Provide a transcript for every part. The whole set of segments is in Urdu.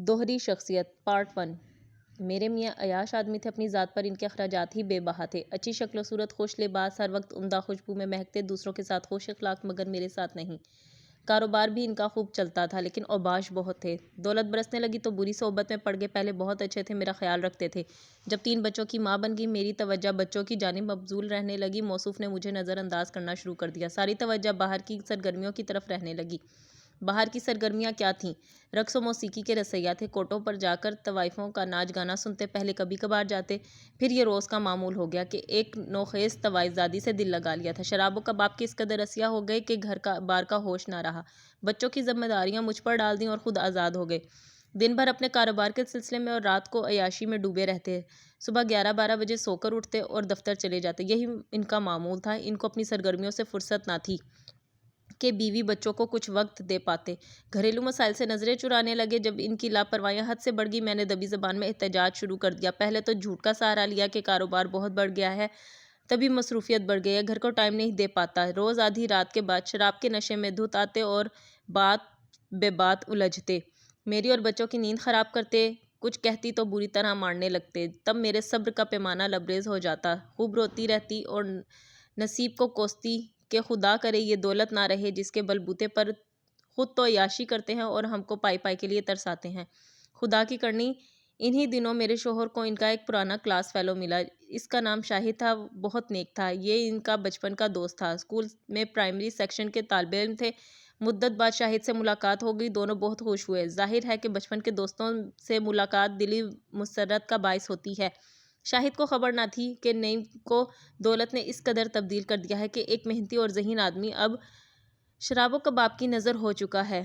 دوہری شخصیت پارٹ 1۔ میرے میاں عیاش آدمی تھے، اپنی ذات پر ان کے اخراجات ہی بے بہا تھے۔ اچھی شکل و صورت، خوش لباس، ہر وقت عمدہ خوشبو میں مہکتے، دوسروں کے ساتھ خوش اخلاق، مگر میرے ساتھ نہیں۔ کاروبار بھی ان کا خوب چلتا تھا، لیکن اوباش بہت تھے۔ دولت برسنے لگی تو بری صحبت میں پڑ گئے۔ پہلے بہت اچھے تھے، میرا خیال رکھتے تھے۔ جب 3 بچوں کی ماں بن گئی، میری توجہ بچوں کی جانب مبذول رہنے لگی۔ موصوف نے مجھے نظر انداز کرنا شروع کر دیا۔ ساری توجہ باہر کی سرگرمیوں کی طرف رہنے لگی۔ باہر کی سرگرمیاں کیا تھیں؟ رقص و موسیقی کے رسیا تھے۔ کوٹوں پر جا کر طوائفوں کا ناچ گانا سنتے، پہلے کبھی کبھار جاتے، پھر یہ روز کا معمول ہو گیا کہ ایک نوخیز طوائف زادی سے دل لگا لیا تھا۔ شراب و کباب کے اس قدر رسیا ہو گئے کہ گھر بار کا ہوش نہ رہا۔ بچوں کی ذمہ داریاں مجھ پر ڈال دیں اور خود آزاد ہو گئے۔ دن بھر اپنے کاروبار کے سلسلے میں اور رات کو عیاشی میں ڈوبے رہتے۔ صبح 11-12 بجے سو کر اٹھتے اور دفتر چلے جاتے۔ یہی ان کا معمول تھا۔ ان کو اپنی سرگرمیوں سے فرصت نہ تھی کہ بیوی بچوں کو کچھ وقت دے پاتے۔ گھریلو مسائل سے نظریں چرانے لگے۔ جب ان کی لاپرواہیاں حد سے بڑھ گئی، میں نے دبی زبان میں احتجاج شروع کر دیا۔ پہلے تو جھوٹ کا سہارا لیا کہ کاروبار بہت بڑھ گیا ہے، تبھی مصروفیت بڑھ گئی ہے، گھر کو ٹائم نہیں دے پاتا۔ روز آدھی رات کے بعد شراب کے نشے میں دھت آتے اور بات بے بات الجھتے، میری اور بچوں کی نیند خراب کرتے۔ کچھ کہتی تو بری طرح مارنے لگتے۔ تب میرے صبر کا پیمانہ لبریز ہو جاتا۔ خوب روتی رہتی اور نصیب کو کوستی کہ خدا کرے یہ دولت نہ رہے جس کے بلبوتے پر خود تو عیاشی کرتے ہیں اور ہم کو پائی پائی کے لیے ترساتے ہیں۔ خدا کی کرنی، انہی دنوں میرے شوہر کو ان کا ایک پرانا کلاس فیلو ملا۔ اس کا نام شاہد تھا، بہت نیک تھا۔ یہ ان کا بچپن کا دوست تھا، اسکول میں پرائمری سیکشن کے طالب علم تھے۔ مدت بعد شاہد سے ملاقات ہو گئی، دونوں بہت خوش ہوئے۔ ظاہر ہے کہ بچپن کے دوستوں سے ملاقات دلی مسرت کا باعث ہوتی ہے۔ شاہد کو خبر نہ تھی کہ نعیم کو دولت نے اس قدر تبدیل کر دیا ہے کہ ایک محنتی اور ذہین آدمی اب شراب و کباب کی نظر ہو چکا ہے۔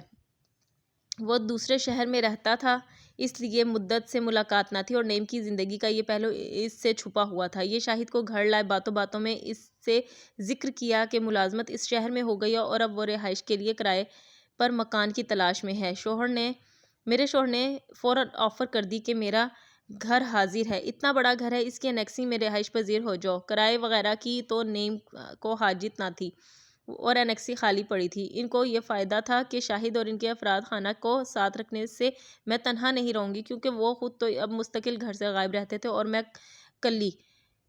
وہ دوسرے شہر میں رہتا تھا، اس لیے مدت سے ملاقات نہ تھی اور نعیم کی زندگی کا یہ پہلو اس سے چھپا ہوا تھا۔ یہ شاہد کو گھر لائے، باتوں باتوں میں اس سے ذکر کیا کہ ملازمت اس شہر میں ہو گئی ہے اور اب وہ رہائش کے لیے کرائے پر مکان کی تلاش میں ہے۔ میرے شوہر نے فوراً آفر کر دی کہ میرا گھر حاضر ہے، اتنا بڑا گھر ہے، اس کی انیکسی میں رہائش پذیر ہو جاؤ۔ کرائے وغیرہ کی تو نعیم کو حاجت نہ تھی اور انیکسی خالی پڑی تھی۔ ان کو یہ فائدہ تھا کہ شاہد اور ان کے افراد خانہ کو ساتھ رکھنے سے میں تنہا نہیں رہوں گی، کیونکہ وہ خود تو اب مستقل گھر سے غائب رہتے تھے اور میں کلی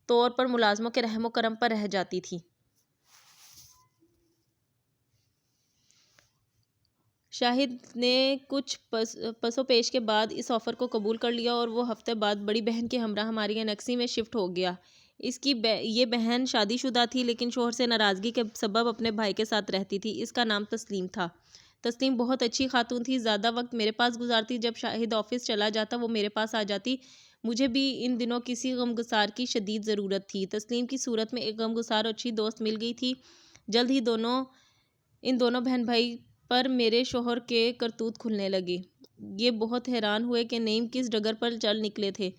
طور پر ملازموں کے رحم و کرم پر رہ جاتی تھی۔ شاہد نے کچھ پس و پیش کے بعد اس آفر کو قبول کر لیا اور وہ ہفتے بعد بڑی بہن کے ہمراہ ہماری انیکسی میں شفٹ ہو گیا۔ اس کی یہ بہن شادی شدہ تھی، لیکن شوہر سے ناراضگی کے سبب اپنے بھائی کے ساتھ رہتی تھی۔ اس کا نام تسلیم تھا۔ تسلیم بہت اچھی خاتون تھی، زیادہ وقت میرے پاس گزارتی۔ جب شاہد آفس چلا جاتا وہ میرے پاس آ جاتی۔ مجھے بھی ان دنوں کسی غمگسار کی شدید ضرورت تھی۔ تسلیم کی صورت میں ایک غمگسار اور اچھی دوست مل گئی تھی۔ جلد ہی ان دونوں بہن بھائی پر میرے شوہر کے کرتوت کھلنے لگے۔ یہ بہت حیران ہوئے کہ نعیم کس ڈگر پر چل نکلے تھے۔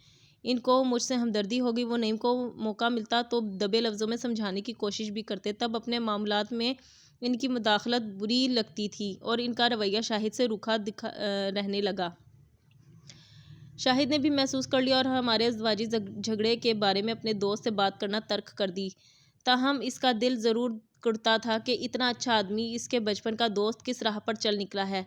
ان کو مجھ سے ہمدردی ہو گئی۔ وہ نعیم کو موقع ملتا تو دبے لفظوں میں سمجھانے کی کوشش بھی کرتے۔ تب اپنے معاملات میں ان کی مداخلت بری لگتی تھی اور ان کا رویہ شاہد سے روکھا رہنے لگا۔ شاہد نے بھی محسوس کر لیا اور ہمارے ازدواجی جھگڑے کے بارے میں اپنے دوست سے بات کرنا ترک کر دی۔ تاہم اس کا دل ضرور کڑتا تھا کہ اتنا اچھا آدمی، اس کے بچپن کا دوست، کس راہ پر چل نکلا ہے۔